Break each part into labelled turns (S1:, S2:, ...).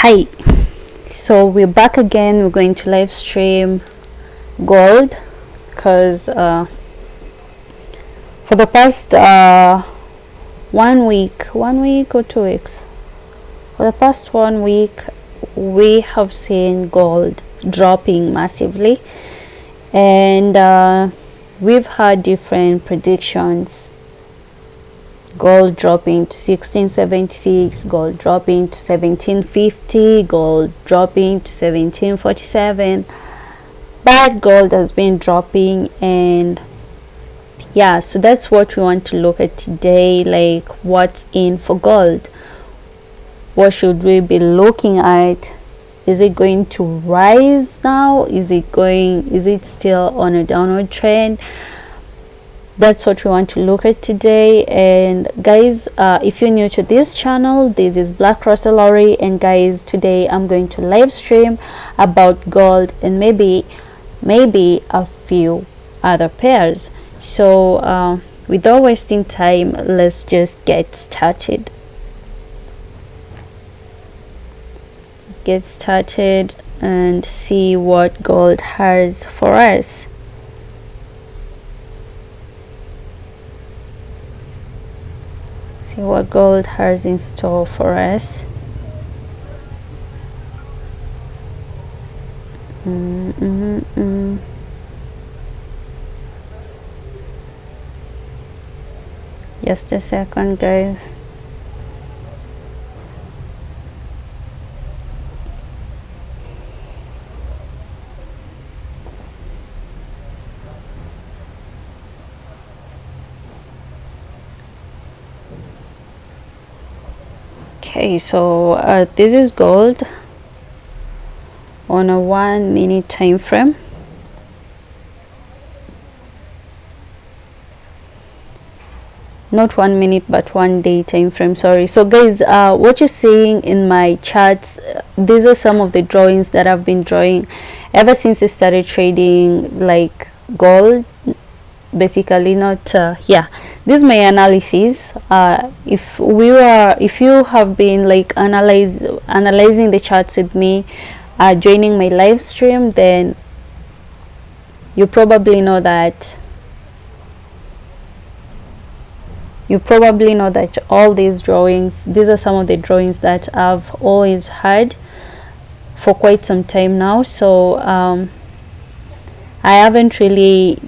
S1: Hi, so we're back again. We're going to live stream gold because for the past 1 week or 2 weeks, for the past 1 week we have seen gold dropping massively, and we've had different predictions. Gold dropping to 1676, gold dropping to 1750, gold dropping to 1747, but gold has been dropping. And yeah, so that's what we want to look at today, like what's in for gold. What should we be looking at? Is it going to rise now? Is it still on a downward trend? That's what we want to look at today. And guys, if you're new to this channel, this is Black Russell Lori, and guys, today I'm going to live stream about gold and maybe a few other pairs. So without wasting time, let's just get started. Let's get started and see what gold has for us. See what gold has in store for us. Just a second, guys. Okay, so this is gold on a 1 minute time frame. Not 1 minute, but 1 day time frame, sorry. So guys, what you're seeing in my charts, these are some of the drawings that I've been drawing ever since I started trading like gold, basically. Not yeah, this is my analysis. If you have been like analyzing the charts with me, joining my live stream, then you probably know that all these drawings, these are some of the drawings that I've always had for quite some time now. So I haven't really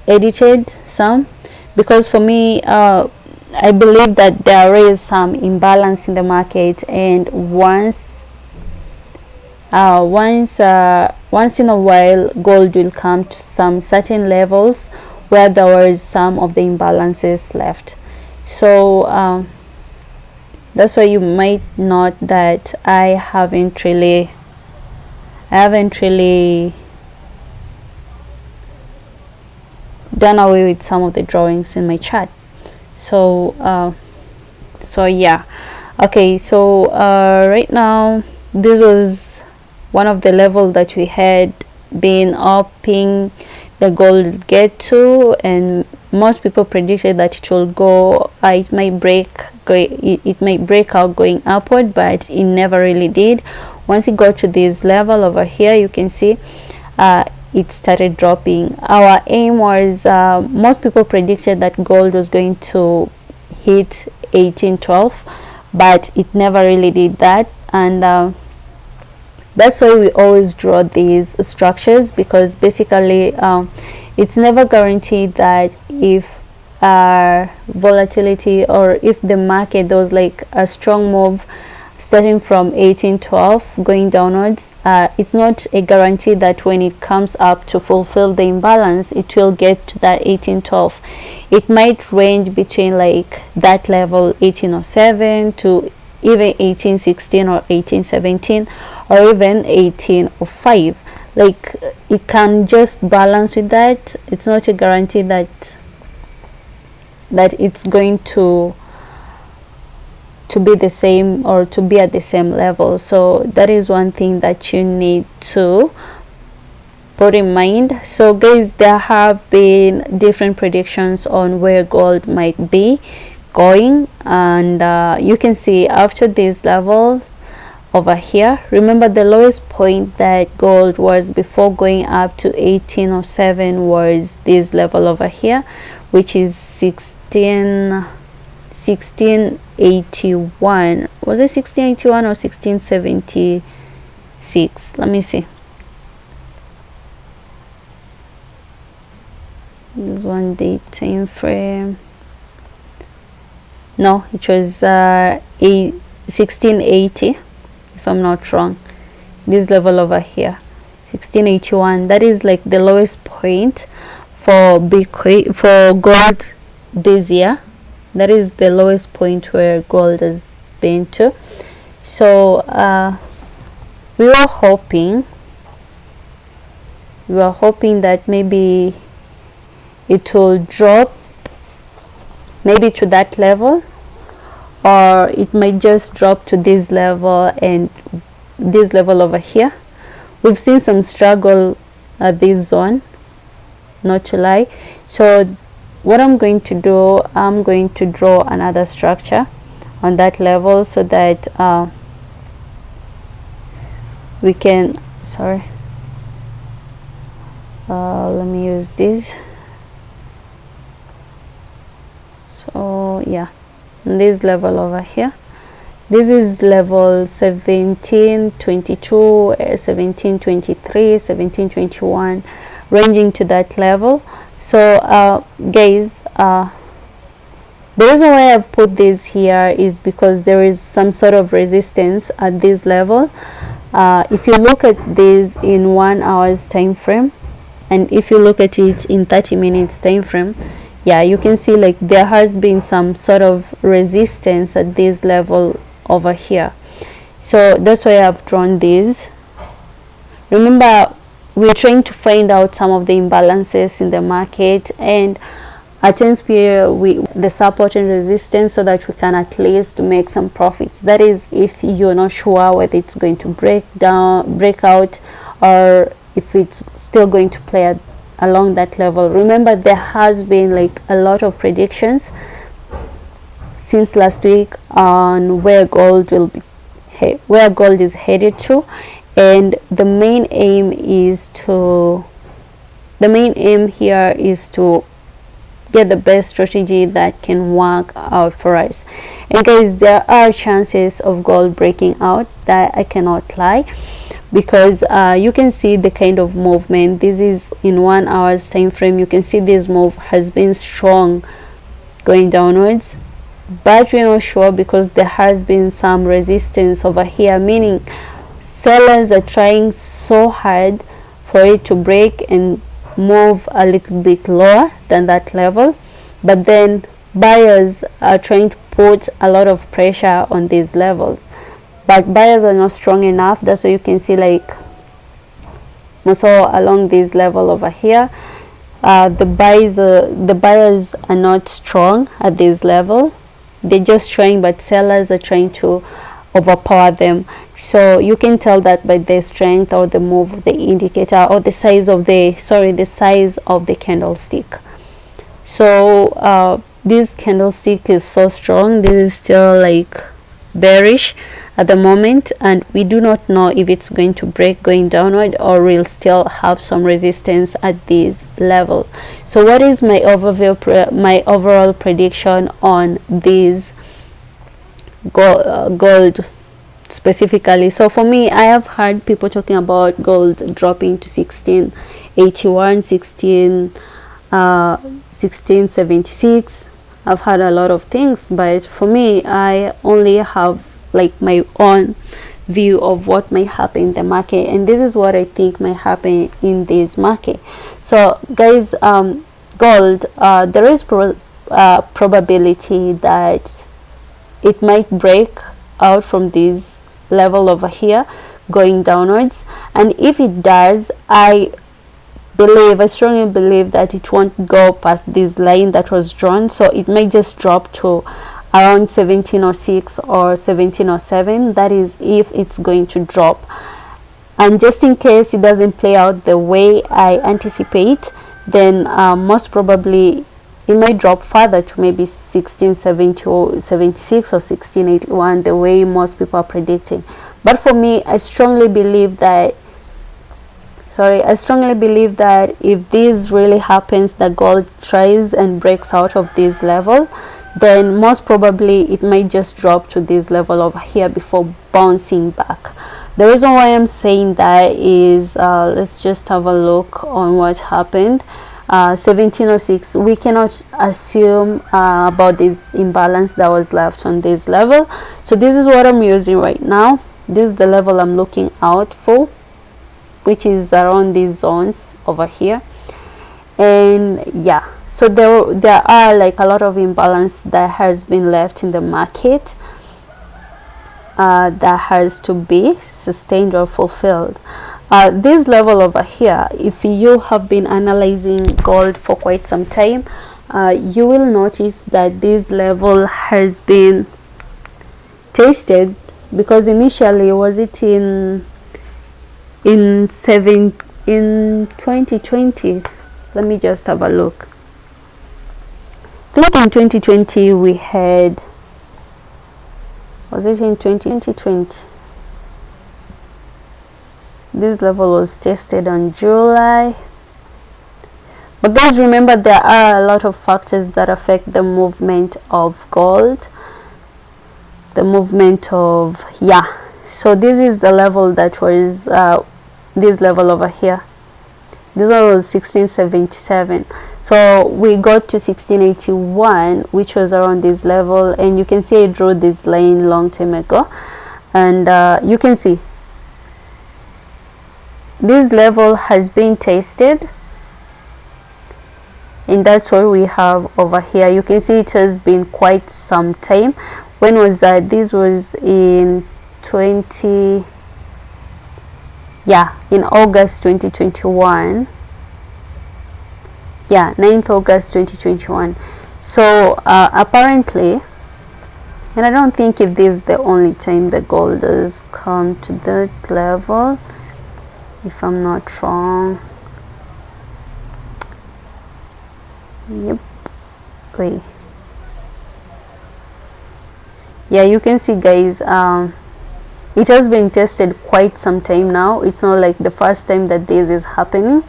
S1: edited some, because for me, I believe that there is some imbalance in the market, and once in a while gold will come to some certain levels where there was some of the imbalances left. So that's why you might note that I haven't really done away with some of the drawings in my chart. So yeah, okay. So right now, this was one of the levels that we had been upping the gold get to, and most people predicted that it will go, it might break out going upward, but it never really did. Once it got to this level over here, you can see it started dropping. Our aim was, most people predicted that gold was going to hit 1812, but it never really did that. And that's why we always draw these structures, because basically it's never guaranteed that if volatility, or if the market does like a strong move starting from 1812 going downwards, it's not a guarantee that when it comes up to fulfill the imbalance, it will get to that 1812. It might range between like that level 1807 to even 1816 or 1817 or even 1805. Like, it can just balance with that. It's not a guarantee that it's going to be the same or to be at the same level. So that is one thing that you need to put in mind. So guys, there have been different predictions on where gold might be going, and you can see after this level over here. Remember, the lowest point that gold was before going up to 1807 was this level over here, which is 1681. Was it 1681 or 1676? Let me see. This 1 day time frame. No, it was 1680, if I'm not wrong. This level over here, 1681. That is like the lowest point for Bitcoin, for gold this year. That is the lowest point where gold has been to. So we were hoping that maybe it will drop maybe to that level, or it might just drop to this level and this level over here. We've seen some struggle at this zone, not to lie. So what I'm going to do, I'm going to draw another structure on that level so that we can, let me use this. So yeah, this level over here, this is level 1722, 1723, 1721, ranging to that level. So guys, the reason why I've put this here is because there is some sort of resistance at this level. If you look at this in 1 hour's time frame, and if you look at it in 30 minutes time frame, yeah, you can see like there has been some sort of resistance at this level over here. So that's why I've drawn this. Remember, we're trying to find out some of the imbalances in the market, and at times the support and resistance, so that we can at least make some profits. That is, if you're not sure whether it's going to break out, or if it's still going to play along that level. Remember, there has been like a lot of predictions since last week on where gold will be, where gold is headed to, and the main aim here is to get the best strategy that can work out for us. And guys, there are chances of gold breaking out, that I cannot lie, because you can see the kind of movement. This is in 1 hour's time frame. You can see this move has been strong going downwards, but we're not sure because there has been some resistance over here, meaning sellers are trying so hard for it to break and move a little bit lower than that level, but then buyers are trying to put a lot of pressure on these levels, but buyers are not strong enough. That's why you can see like also along this level over here, the buyers are not strong at this level. They're just trying, but sellers are trying to overpower them. So you can tell that by the strength or the move of the indicator, or the size of the candlestick. So this candlestick is so strong. This is still like bearish at the moment, and we do not know if it's going to break going downward, or we'll still have some resistance at this level. So what is my overall prediction on this gold specifically? So for me, I have heard people talking about gold dropping to 1681, 1676. I've heard a lot of things, but for me, I only have like my own view of what may happen in the market, and this is what I think may happen in this market. So guys, gold, there is probability that it might break out from this level over here going downwards, and if it does, I strongly believe that it won't go past this line that was drawn. So it may just drop to around 1706 or 1707. That is if it's going to drop, and just in case it doesn't play out the way I anticipate, then most probably it might drop further to maybe 1670 or 76 or 1681, the way most people are predicting. But for me, I strongly believe that if this really happens, that gold tries and breaks out of this level, then most probably it might just drop to this level over here before bouncing back. The reason why I'm saying that is, let's just have a look on what happened. 1706, we cannot assume about this imbalance that was left on this level. So this is what I'm using right now. This is the level I'm looking out for, which is around these zones over here. And yeah, so there are like a lot of imbalance that has been left in the market, that has to be sustained or fulfilled. This level over here, if you have been analyzing gold for quite some time, you will notice that this level has been tested, because initially was it in 2020. Let me just have a look. I think in 2020 we had, was it in 2020? This level was tested on July. But guys, remember, there are a lot of factors that affect the movement of gold, the movement of, yeah. So this is the level that was this level over here. This one was 1677. So we got to 1681, which was around this level, and you can see I drew this line long time ago, and you can see this level has been tested, and that's what we have over here. You can see it has been quite some time. When was that? This was in in August 2021. Yeah, 9th August 2021. So apparently, and I don't think if this is the only time the gold has come to that level, if I'm not wrong. Yep. Wait. Yeah, you can see, guys, it has been tested quite some time now. It's not like the first time that this is happening.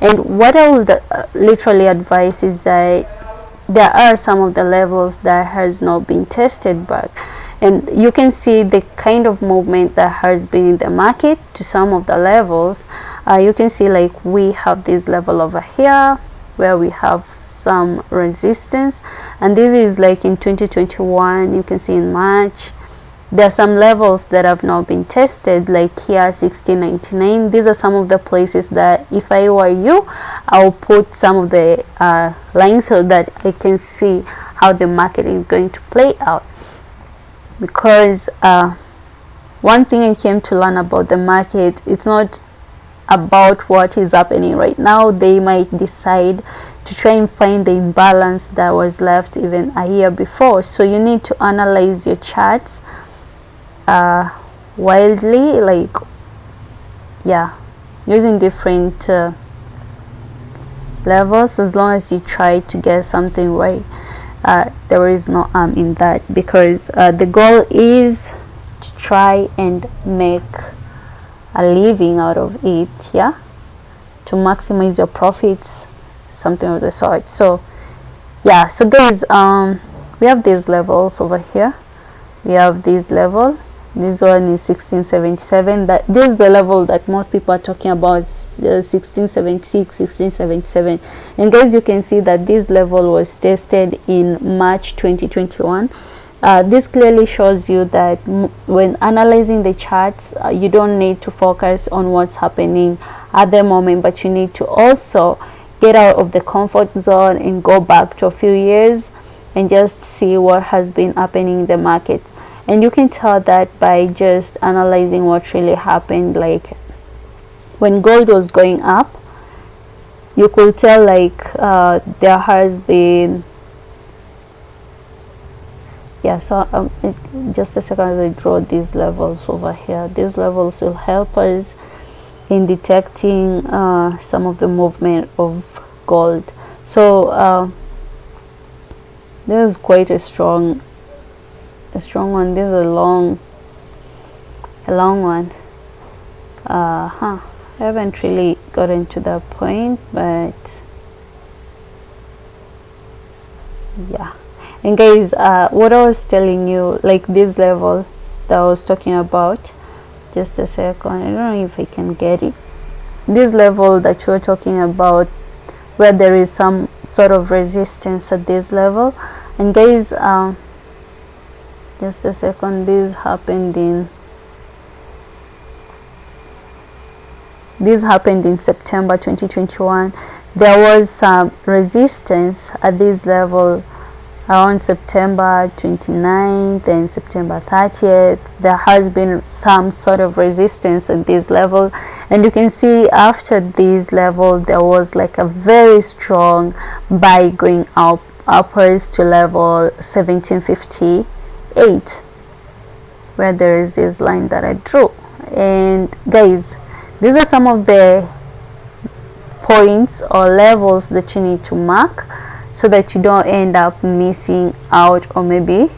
S1: And what I would literally advise is that there are some of the levels that has not been tested back, and you can see the kind of movement that has been in the market to some of the levels. You can see like we have this level over here where we have some resistance, and this is like in 2021. You can see in March there are some levels that have not been tested, like here 1699. These are some of the places that if I were you, I'll put some of the lines so that I can see how the market is going to play out. Because one thing I came to learn about the market, it's not about what is happening right now. They might decide to try and find the imbalance that was left even a year before. So you need to analyze your charts wildly, like, yeah, using different levels. As long as you try to get something right, there is no harm in that, because the goal is to try and make a living out of it, yeah, to maximize your profits, something of the sort. So yeah, so guys, we have these levels over here. We have this level. This one is 1677. That this is the level that most people are talking about, 1676, 1677. And guys, you can see that this level was tested in March 2021. This clearly shows you that when analyzing the charts, you don't need to focus on what's happening at the moment, but you need to also get out of the comfort zone and go back to a few years and just see what has been happening in the market. And you can tell that by just analyzing what really happened. Like when gold was going up, you could tell like there has been, yeah. So just a second, as I draw these levels over here. These levels will help us in detecting some of the movement of gold. So this is quite a strong one. This is a a long one. I haven't really gotten to that point, but yeah. And guys, what I was telling you, like this level that I was talking about, just a second, I don't know if I can get it. This level that you're talking about, where there is some sort of resistance at this level, and guys, just a second, this happened in September 2021. There was some resistance at this level around September 29th and September 30th. There has been some sort of resistance at this level, and you can see after this level there was like a very strong buy going upwards to level 1758, where there is this line that I drew. And guys, these are some of the points or levels that you need to mark, so that you don't end up missing out, or maybe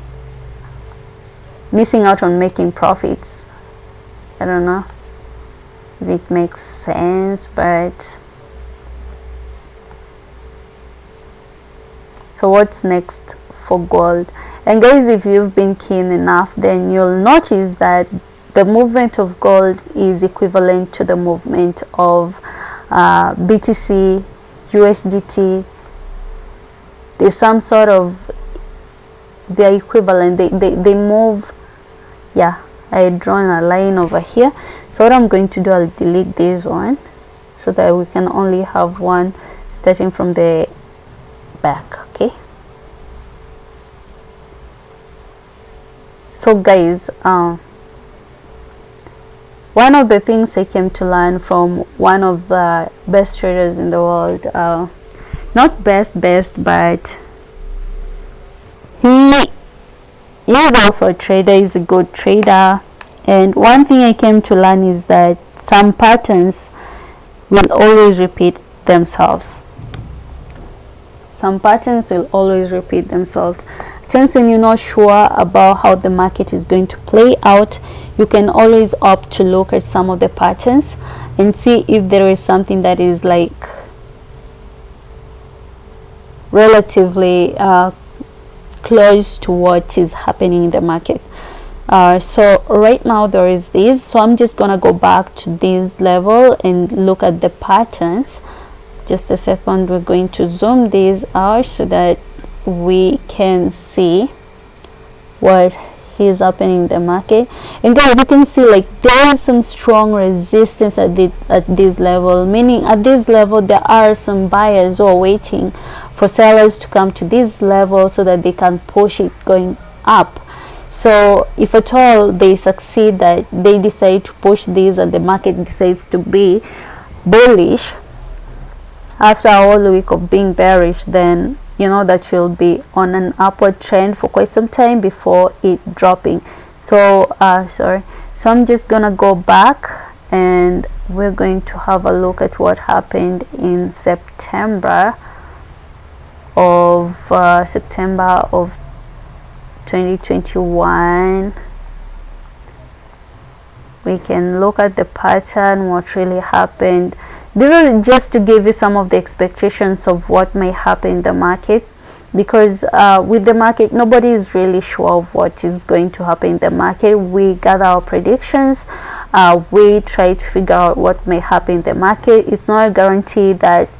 S1: missing out on making profits. I don't know if it makes sense, but so what's next for gold? And guys, if you've been keen enough, then you'll notice that the movement of gold is equivalent to the movement of BTC, USDT. There's some sort of, they're equivalent, they move. Yeah, I had drawn a line over here. So what I'm going to do, I'll delete this one so that we can only have one starting from the back. Okay, so guys, one of the things I came to learn from one of the best traders in the world, not best, but he is also a trader. He's a good trader, and one thing I came to learn is that some patterns will always repeat themselves. Some patterns will always repeat themselves. Chance when you're not sure about how the market is going to play out, you can always opt to look at some of the patterns and see if there is something that is like relatively close to what is happening in the market. So right now there is this, so I'm just gonna go back to this level and look at the patterns. Just a second, we're going to zoom these out so that we can see what is happening in the market. And guys, you can see like there is some strong resistance at this level, meaning at this level there are some buyers who are waiting for sellers to come to this level so that they can push it going up. So if at all they succeed, that they decide to push this and the market decides to be bullish after a whole week of being bearish, then you know that you'll be on an upward trend for quite some time before it dropping. So so I'm just gonna go back and we're going to have a look at what happened in September of 2021. We can look at the pattern, what really happened. This is just to give you some of the expectations of what may happen in the market, because with the market nobody is really sure of what is going to happen in the market. We gather our predictions, we try to figure out what may happen in the market. It's not a guarantee that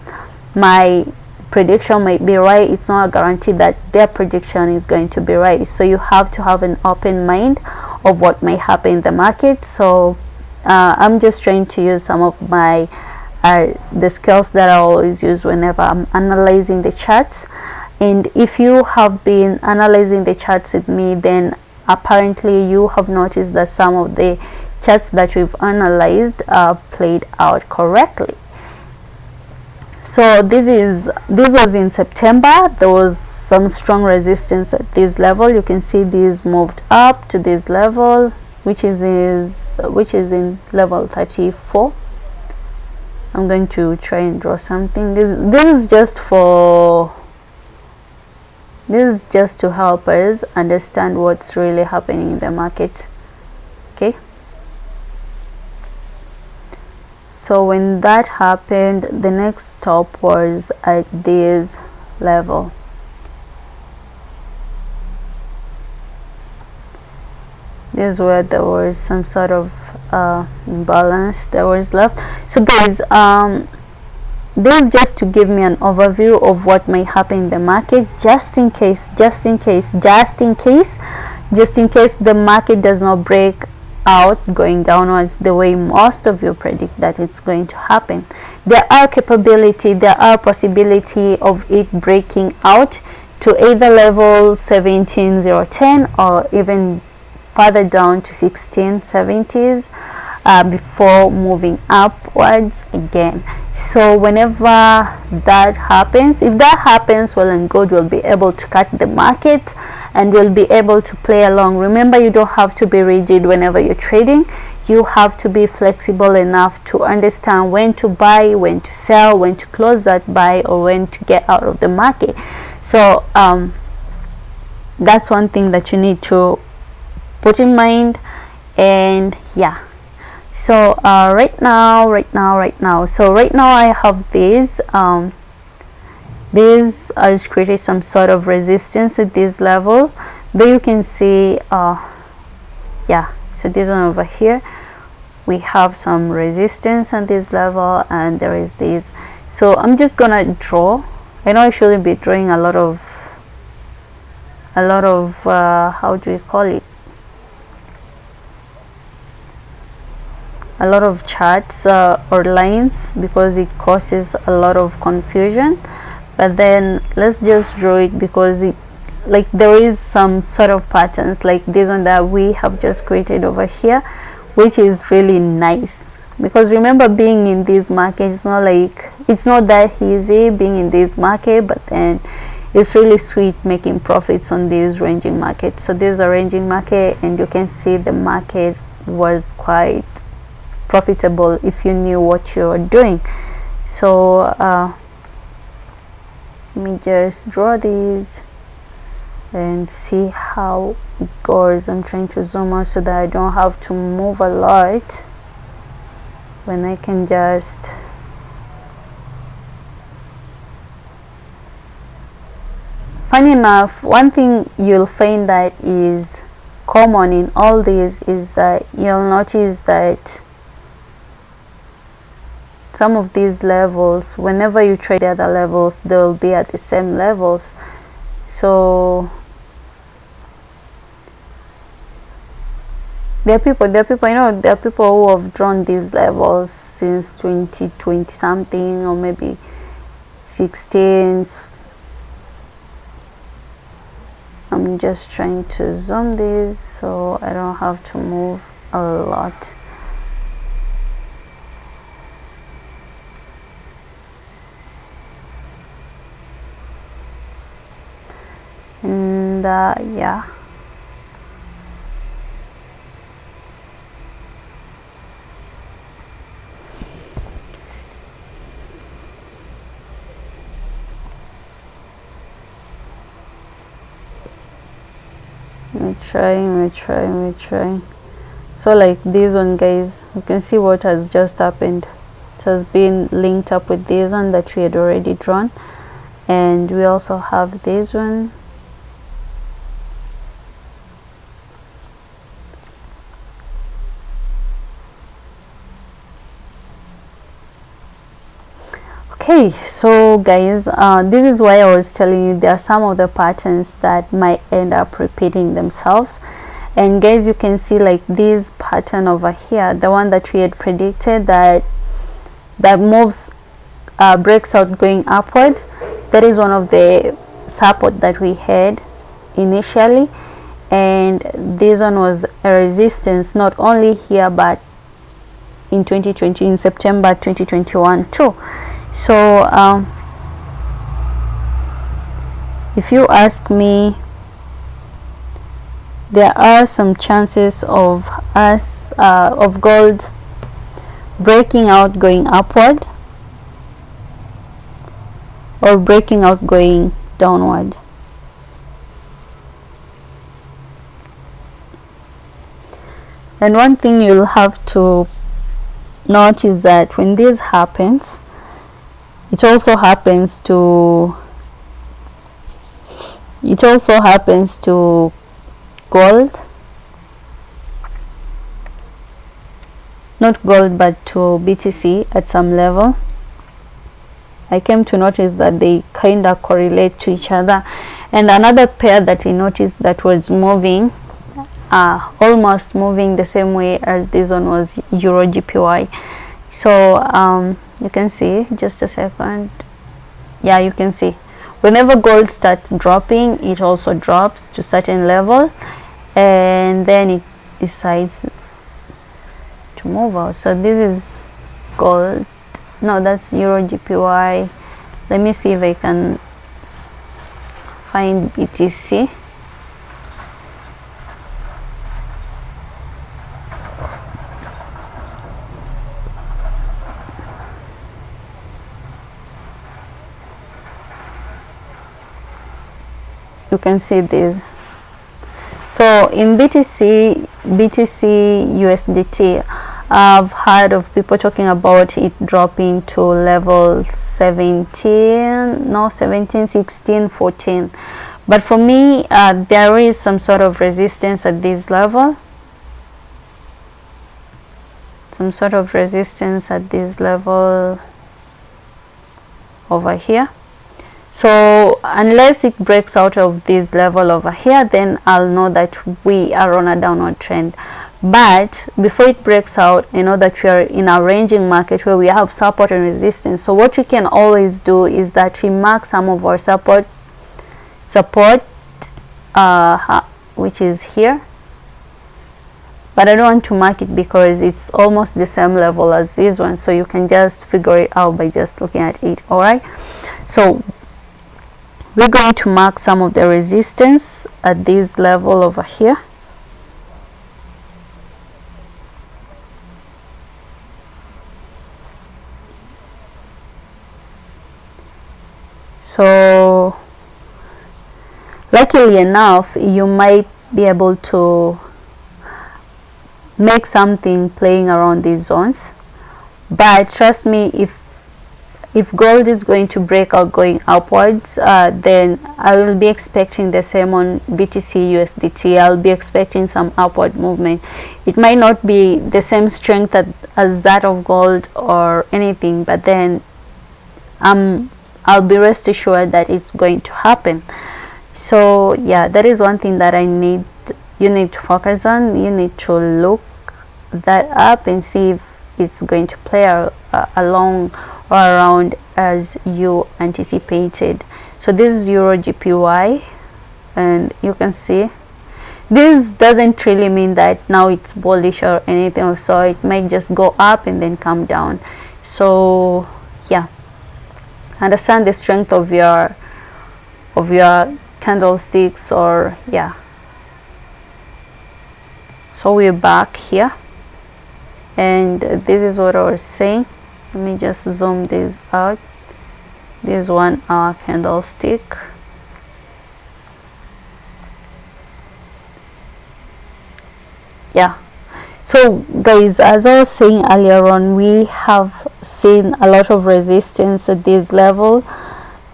S1: my prediction might be right, it's not a guarantee that their prediction is going to be right. So you have to have an open mind of what may happen in the market. So I'm just trying to use some of my the skills that I always use whenever I'm analyzing the charts. And if you have been analyzing the charts with me, then apparently you have noticed that some of the charts that we've analyzed played out correctly. So this was in September. There was some strong resistance at this level. You can see this moved up to this level, which is in level 34. I'm going to try and draw something. This is just to help us understand what's really happening in the market. Okay, So when that happened, the next stop was at this level. This is where there was some sort of imbalance that was left. So guys, this is just to give me an overview of what may happen in the market, just in case the market does not break out going downwards the way most of you predict that it's going to happen. There are possibility of it breaking out to either level 17,010 or even further down to 1670s before moving upwards again. So whenever that happens, if that happens, well and good, we'll be able to cut the market and we'll be able to play along. Remember, you don't have to be rigid whenever you're trading. You have to be flexible enough to understand when to buy, when to sell, when to close that buy, or when to get out of the market. So that's one thing that you need to put in mind. And yeah, so right now I have this has created some sort of resistance at this level. There you can see yeah, so this one over here, we have some resistance at this level, and there is this. So I'm just gonna draw. I know I shouldn't be drawing a lot of how do we call it, a lot of charts or lines, because it causes a lot of confusion. But then let's just draw it, because it, like, there is some sort of patterns like this one that we have just created over here, which is really nice. Because remember, being in this market, it's not that easy being in this market, but then it's really sweet making profits on this ranging market. So this is a ranging market, and you can see the market was quite profitable if you knew what you're doing. So let me just draw these and see how it goes. I'm trying to zoom out so that I don't have to move a lot, when I can just funny enough, one thing you'll find that is common in all these is that you'll notice that some of these levels, whenever you trade the other levels, they'll be at the same levels. So there are people, you know, there are people who have drawn these levels since 2020 something, or maybe 16. I'm just trying to zoom this so I don't have to move a lot. And yeah, we're trying. So like this one, guys, you can see what has just happened. It has been linked up with this one that we had already drawn, and we also have this one. Okay, so guys, this is why I was telling you there are some of the patterns that might end up repeating themselves. And guys, you can see like this pattern over here, the one that we had predicted that moves, breaks out going upward. That is one of the support that we had initially, and this one was a resistance not only here but in 2020, in September 2021 too. So if you ask me, there are some chances of us of gold breaking out going upward or breaking out going downward. And one thing you'll have to notice that when this happens, it also happens to gold, not gold but to BTC at some level. I came to notice that they kind of correlate to each other. And another pair that I noticed that was moving, almost moving the same way as this one, was Euro GPY. So you can see, just a second, yeah, you can see whenever gold starts dropping, it also drops to certain level and then it decides to move out. So this is gold, no, that's Euro GPY. Let me see if I can find BTC. You can see this. So in BTC USDT, I've heard of people talking about it dropping to level 17, 16, 14. But for me, there is some sort of resistance at this level. Some sort of resistance at this level over here. So unless it breaks out of this level over here, then I'll know that we are on a downward trend. But before it breaks out, I know that we are in a ranging market where we have support and resistance. So what we can always do is that we mark some of our support, which is here. But I don't want to mark it because it's almost the same level as this one. So you can just figure it out by just looking at it. Alright. So we're going to mark some of the resistance at this level over here. So luckily enough, you might be able to make something playing around these zones. But trust me, if gold is going to break out going upwards, then I will be expecting the same on BTC USDT. I'll be expecting some upward movement. It might not be the same strength as that of gold or anything, but then I'll be rest assured that it's going to happen. So yeah, that is one thing that you need to focus on. You need to look that up and see if it's going to play along or around as you anticipated. So this is Euro GPY, and you can see this doesn't really mean that now it's bullish or anything, so it might just go up and then come down. So yeah, understand the strength of your candlesticks, or yeah. So we're back here, and this is what I was saying. Let me just zoom this out. This 1 hour candlestick. Yeah. So guys, as I was saying earlier on, we have seen a lot of resistance at this level,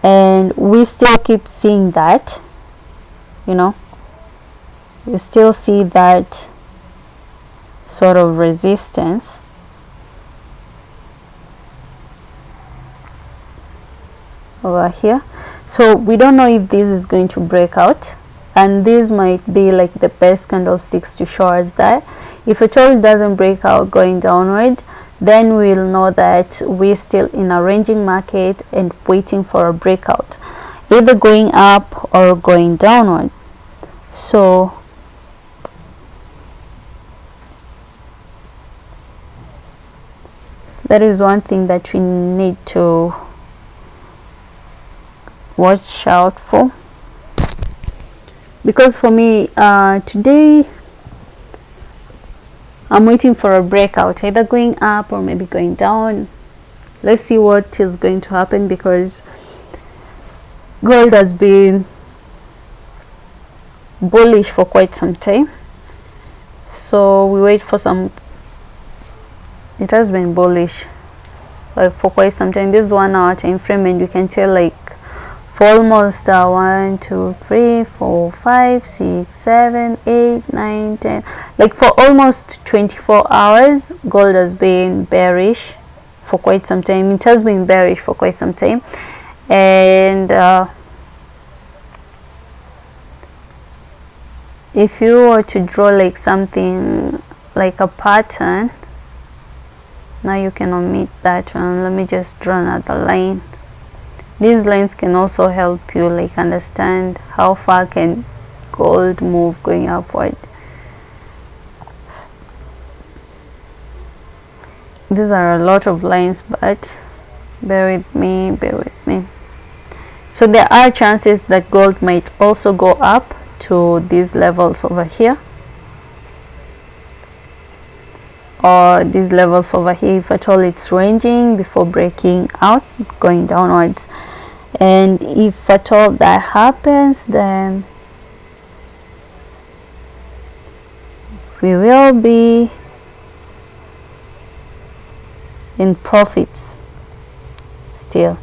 S1: and we still keep seeing that, you know, we still see that sort of resistance. Over here. So we don't know if this is going to break out, and this might be like the best candlesticks to show us that. If at all it doesn't break out going downward, then we'll know that we're still in a ranging market and waiting for a breakout, either going up or going downward. So that is one thing that we need to watch out for, because for me today I'm waiting for a breakout, either going up or maybe going down. Let's see what is going to happen, because gold has been bullish for quite some time. So we wait for some it has been bullish like for quite some time. This 1 hour time frame, and you can tell like for almost 1 2 3 4 5 6 7 8 9 10, like for almost 24 hours gold has been bearish for quite some time. It has been bearish for quite some time. And if you were to draw like something like a pattern, now you can omit that one. Let me just draw another line. These lines can also help you like understand how far can gold move going upward. These are a lot of lines, but bear with me, bear with me. So there are chances that gold might also go up to these levels over here, or these levels over here, if at all it's ranging before breaking out, going downwards. And if at all that happens, then we will be in profits still.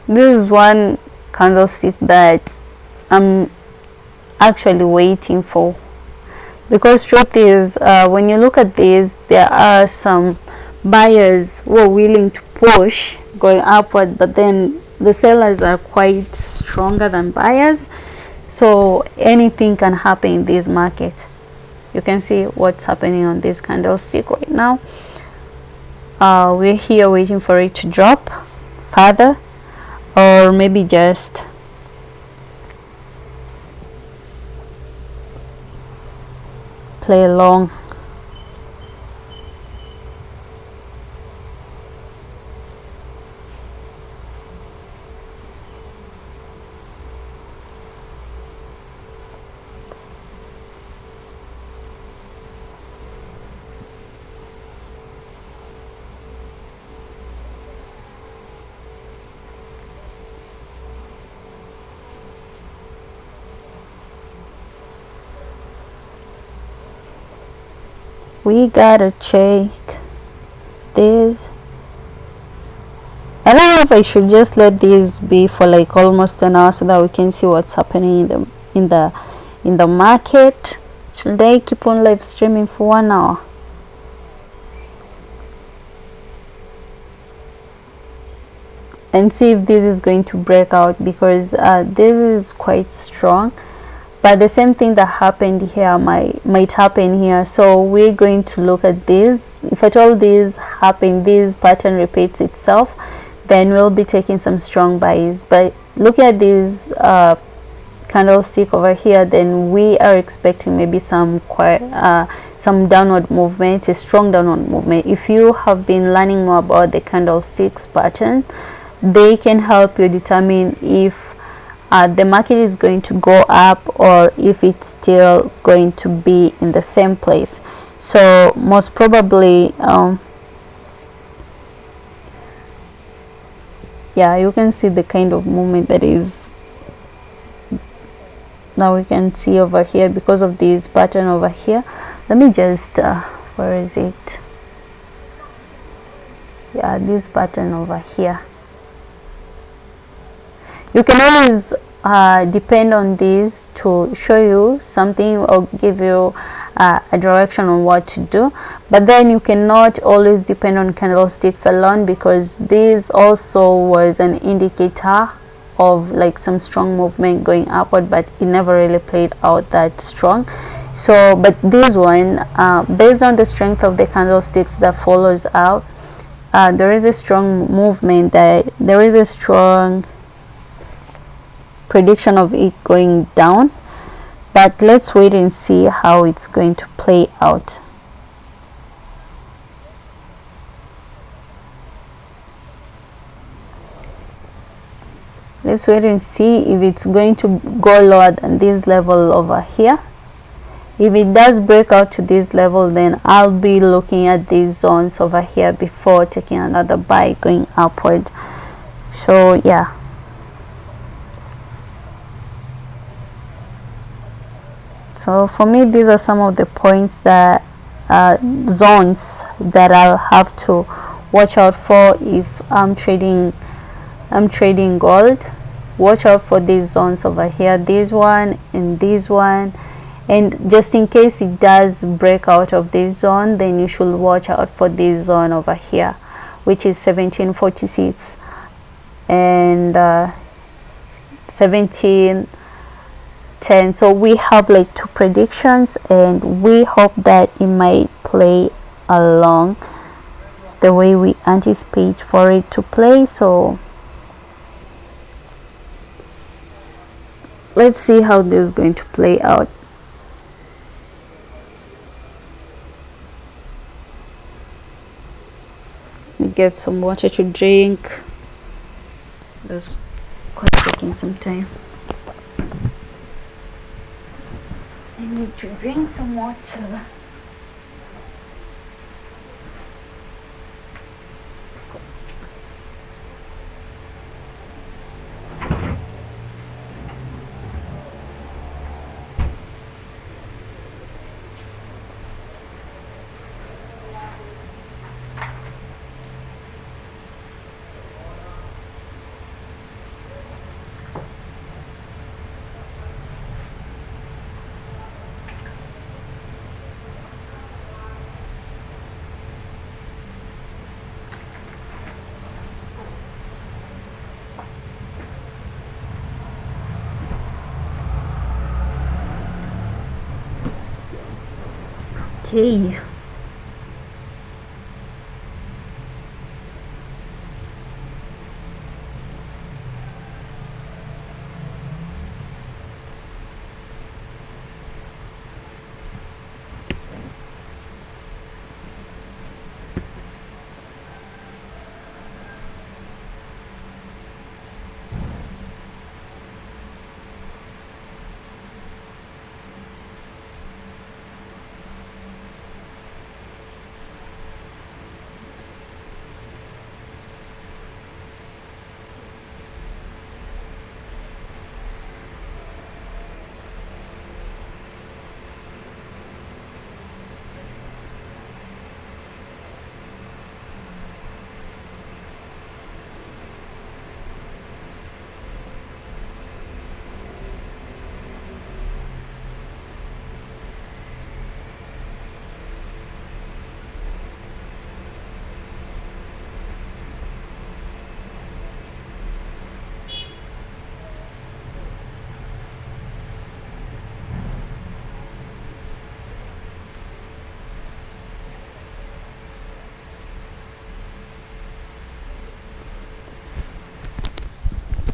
S1: This is one candlestick that I'm actually waiting for, because truth is, when you look at this, there are some buyers who are willing to push going upward, but then the sellers are quite stronger than buyers, so anything can happen in this market. You can see what's happening on this candlestick right now. We're here waiting for it to drop further, or maybe just play along. We gotta check this. I don't know if I should just let this be for like almost an hour so that we can see what's happening in the market. Should I keep on live streaming for 1 hour? And see if this is going to break out, because this is quite strong, but the same thing that happened here might happen here. So we're going to look at this. If at all this happen, this pattern repeats itself, then we'll be taking some strong buys. But look at this candlestick over here, then we are expecting maybe some downward movement, a strong downward movement. If you have been learning more about the candlesticks pattern, they can help you determine if the market is going to go up or if it's still going to be in the same place. So most probably, yeah, you can see the kind of movement that is now we can see over here because of this pattern over here. Let me just where is it? Yeah, this pattern over here. You can always depend on this to show you something or give you a direction on what to do, but then you cannot always depend on candlesticks alone, because this also was an indicator of like some strong movement going upward, but it never really played out that strong. So but this one, based on the strength of the candlesticks that follows out, there is a strong movement, that there is a strong prediction of it going down, but let's wait and see how it's going to play out. Let's wait and see if it's going to go lower than this level over here. If it does break out to this level, then I'll be looking at these zones over here before taking another buy going upward. So yeah, so for me, these are some of the points that zones that I'll have to watch out for if I'm trading gold. Watch out for these zones over here, this one and this one, and just in case it does break out of this zone, then you should watch out for this zone over here, which is 1746 and 1710. So we have like two predictions, and we hope that it might play along the way we anticipate for it to play. So let's see how this is going to play out. We get some water to drink. That's quite taking some time. I need to drink some water. Okay.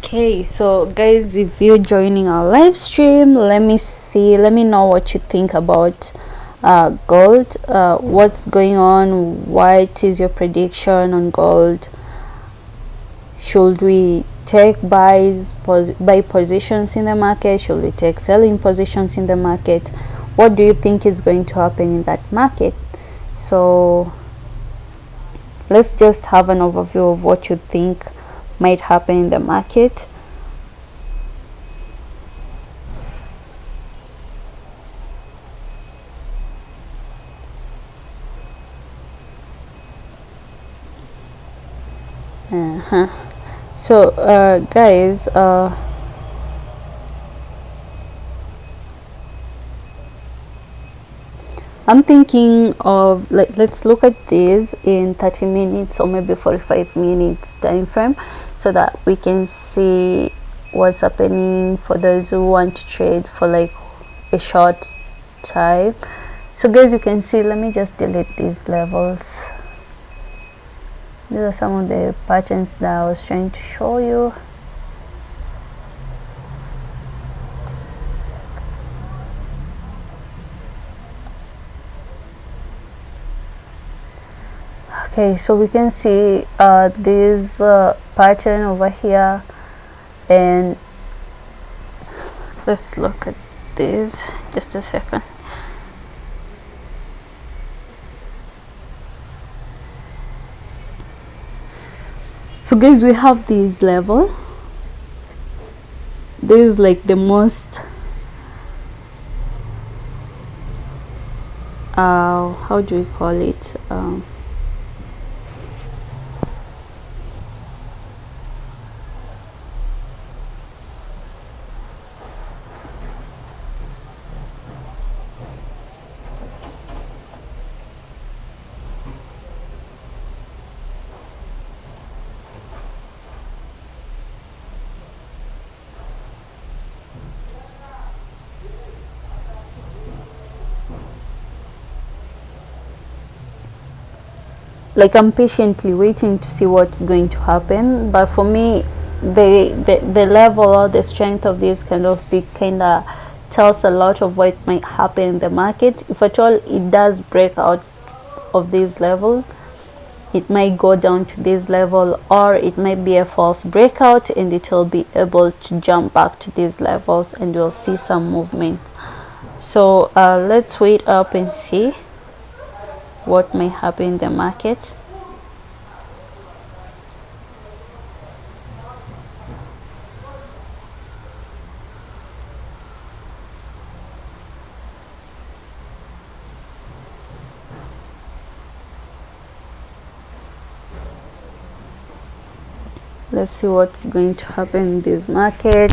S1: Okay, so guys, if you're joining our live stream, let me know what you think about gold. What's going on? What is your prediction on gold? Should we take buy positions in the market? Should we take selling positions in the market? What do you think is going to happen in that market? So let's just have an overview of what you think might happen in the market. So guys, I'm thinking of let's look at this in 30 minutes or maybe 45 minutes time frame, so that we can see what's happening for those who want to trade for like a short time. So guys, you can see, let me just delete these levels. These are some of the patterns that I was trying to show you. Okay, so we can see this pattern over here. And let's look at this just a second. So guys, we have this level. This is like the most how do we call it, like I'm patiently waiting to see what's going to happen. But for me, the level or the strength of this candlestick kind of tells a lot of what might happen in the market. If at all it does break out of this level, it might go down to this level, or it might be a false breakout and it will be able to jump back to these levels and we'll see some movement. So let's wait up and see what may happen in the market. Let's see what's going to happen in this market.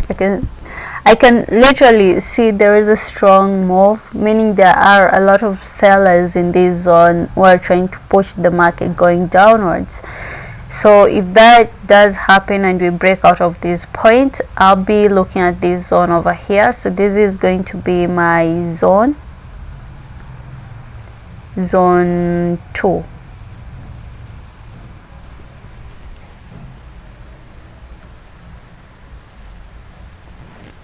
S1: I can literally see there is a strong move, meaning there are a lot of sellers in this zone who are trying to push the market going downwards. So if that does happen and we break out of this point, I'll be looking at this zone over here. So this is going to be my zone 2.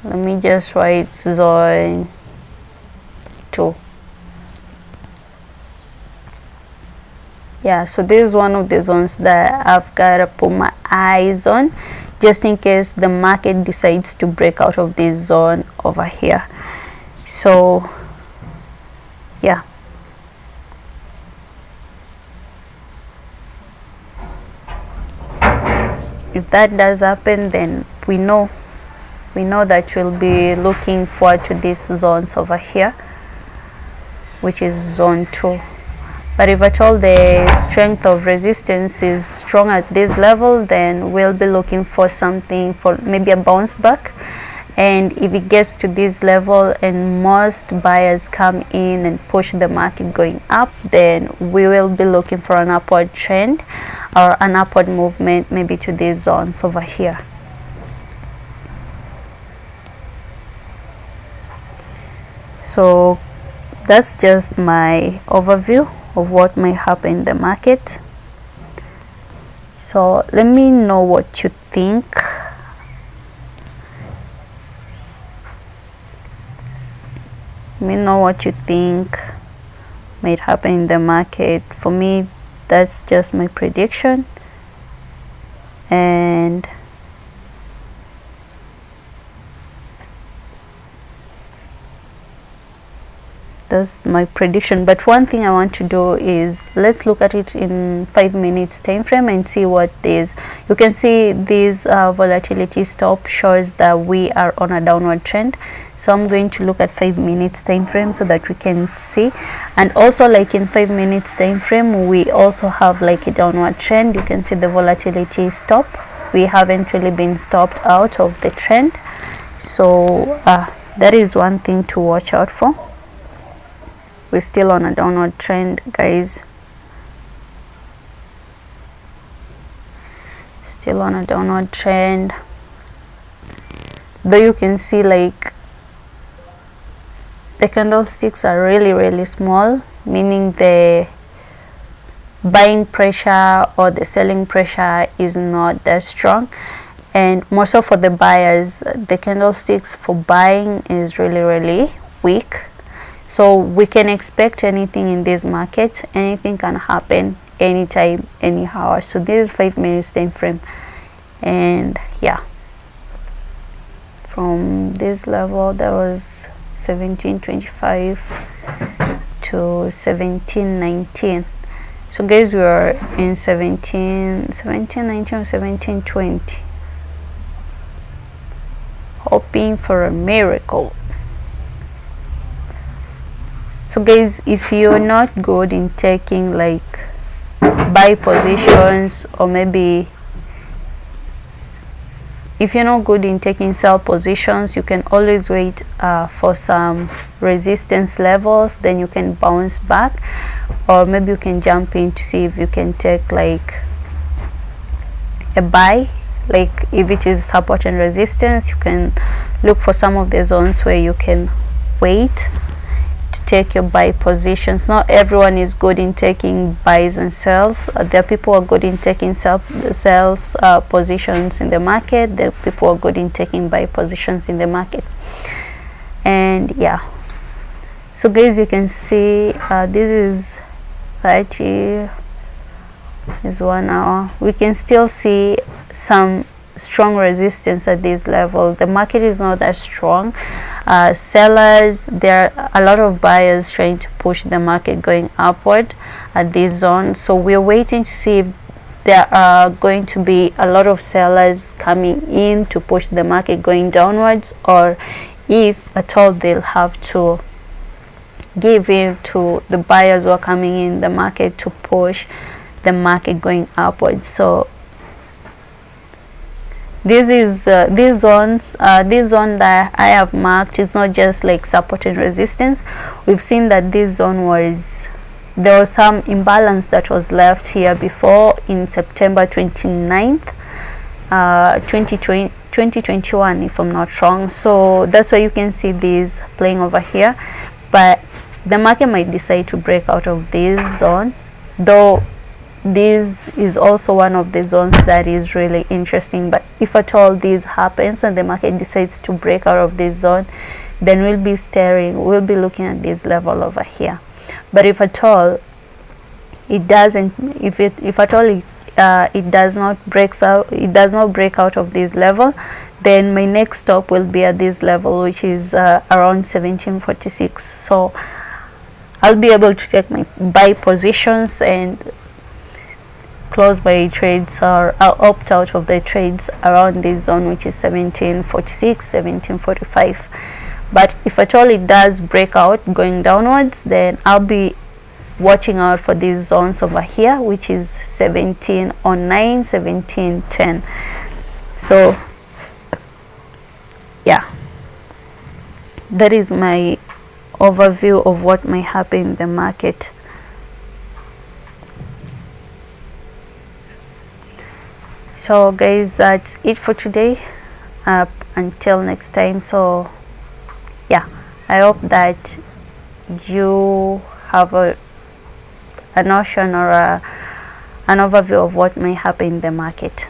S1: Let me just write zone 2. Yeah, so this is one of the zones that I've got to put my eyes on, just in case the market decides to break out of this zone over here. So yeah, if that does happen, then we know that we'll be looking forward to these zones over here, which is zone 2. But if at all the strength of resistance is strong at this level, then we'll be looking for something, for maybe a bounce back. And if it gets to this level and most buyers come in and push the market going up, then we will be looking for an upward trend or an upward movement, maybe to these zones over here. So that's just my overview of what may happen in the market. So let me know what you think. Let me know what you think might happen in the market. For me, that's just my prediction, and that's my prediction. But one thing I want to do is, let's look at it in 5 minutes time frame and see what this, you can see this volatility stop shows that we are on a downward trend. So I'm going to look at 5 minutes time frame so that we can see. And also, like in 5 minutes time frame, we also have like a downward trend. You can see the volatility stop. We haven't really been stopped out of the trend. So that is one thing to watch out for. We're still on a downward trend, guys. Still on a downward trend. Though you can see like the candlesticks are really small, meaning the buying pressure or the selling pressure is not that strong. And more so for the buyers, the candlesticks for buying is really weak. So we can expect anything in this market. Anything can happen anytime, anyhow. So this is 5 minutes time frame, and yeah, from this level that was 1725 to 1719. So guys, we are in 1719 or 1720, hoping for a miracle. So guys, if you're not good in taking like buy positions, or maybe if you're not good in taking sell positions, you can always wait for some resistance levels, then you can bounce back, or maybe you can jump in to see if you can take like a buy. Like if it is support and resistance, you can look for some of the zones where you can wait to take your buy positions. Not everyone is good in taking buys and sells. There are people who are good in taking sells positions in the market. There are people who are good in taking buy positions in the market. And yeah, so guys, you can see this is 30 is 1 hour. We can still see some strong resistance at this level. The market is not that strong. Sellers, there are a lot of buyers trying to push the market going upward at this zone, so we're waiting to see if there are going to be a lot of sellers coming in to push the market going downwards, or if at all they'll have to give in to the buyers who are coming in the market to push the market going upwards. So this is these zones, this zone that I have marked is not just like support and resistance. We've seen that this zone was, there was some imbalance that was left here before in September 29th 2021, if I'm not wrong. So that's why you can see these playing over here, but the market might decide to break out of this zone, though this is also one of the zones that is really interesting. But if at all this happens and the market decides to break out of this zone, then we'll be looking at this level over here. But if at all it doesn't, if at all it does not break out of this level, then my next stop will be at this level, which is around 1746. So I'll be able to take my buy positions and close my trades, or opt out of the trades around this zone, which is 1746, 1745. But if at all it does break out going downwards, then I'll be watching out for these zones over here, which is 1709, 1710. So yeah, that is my overview of what might happen in the market. So guys, that's it for today. Until next time. So yeah, I hope that you have a notion or an overview of what may happen in the market.